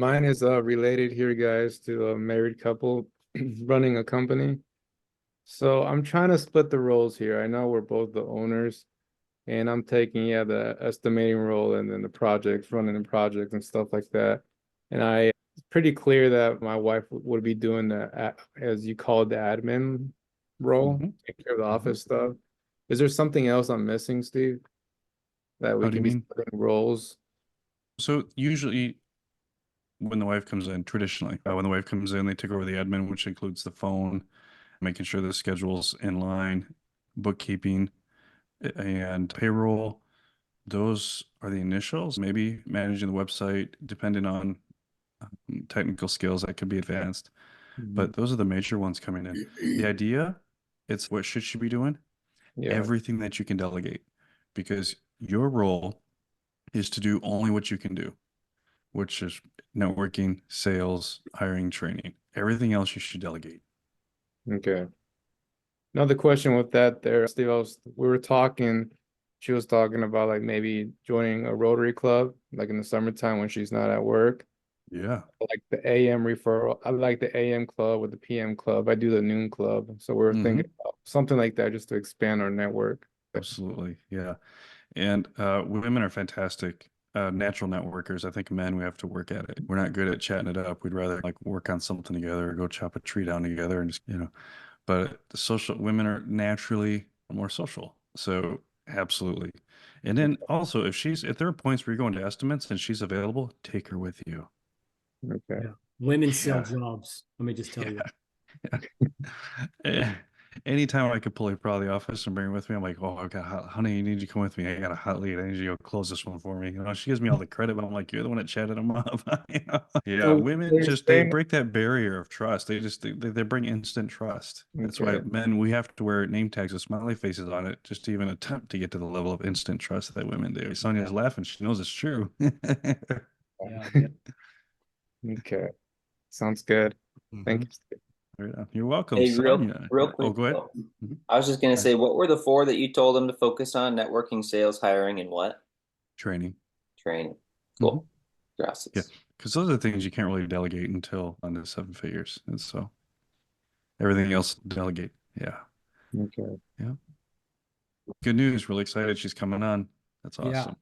Mine is related here, guys, to a married couple running a company. So I'm trying to split the roles here. I know we're both the owners, and I'm taking, yeah, the estimating role and then the projects, running the projects and stuff like that. And it's pretty clear that my wife would be doing as you call it, the admin role, Hmm. take care of the Hmm. office stuff. Is there something else I'm missing, Steve, that we How do you can be mean? splitting roles? So usually when the wife comes in, traditionally, when the wife comes in, they take over the admin, which includes the phone, making sure the schedule's in line, bookkeeping, and payroll. Those are the initials. Maybe managing the website, depending on technical skills that could be advanced. Mhm. But those are the major ones coming in. The idea, it's what should she be doing? Yeah. Everything that you can delegate, because your role is to do only what you can do, which is networking, sales, hiring, training. Everything else you should delegate. Okay. Another question with that there, Steve, we were talking, she was talking about like maybe joining a Rotary Club, like in the summertime when she's not at work. Yeah, Like the AM referral. I like the AM club with the PM club. I do the noon club. So we were hmm, thinking about something like that just to expand our network. absolutely. Yeah. And women are fantastic natural networkers. I think men, we have to work at it. We're not good at chatting it up. We'd rather like work on something together or go chop a tree down together and just. But the social women are naturally more social. So absolutely. And then also if there are points where you're going to estimates and she's available, take her with you. Okay. Yeah. Women sell Yeah. jobs. Let me just tell you. Yeah. Eh, Anytime I could pull her out of the office and bring her with me, I'm like, oh, I got honey, you need to come with me. I got a hot lead. I need you to go close this one for me. She gives me all the credit, but I'm like, you're the one that chatted them up. Yeah, So women you're just they saying, break that barrier of trust. They bring instant trust. That's why okay. men we have to wear name tags with smiley faces on it just to even attempt to get to the level of instant trust that women do. Sonia's laughing. She knows it's true. Yeah. Okay. Sounds good. Thank Hmm. you, Steve. Right on. You're welcome, Hey, Sonia. real Oh, quick. go ahead. Oh, Mhm. I was just gonna Yeah. say, what were the four that you told them to focus on? Networking, sales, hiring, and what? Training. Training. Hmm. Cool. Yeah, Gracias. because those are things you can't really delegate until under seven figures. And so everything else delegate. Yeah. Okay. Yeah. Good news. Really excited she's coming on. That's Yeah. awesome.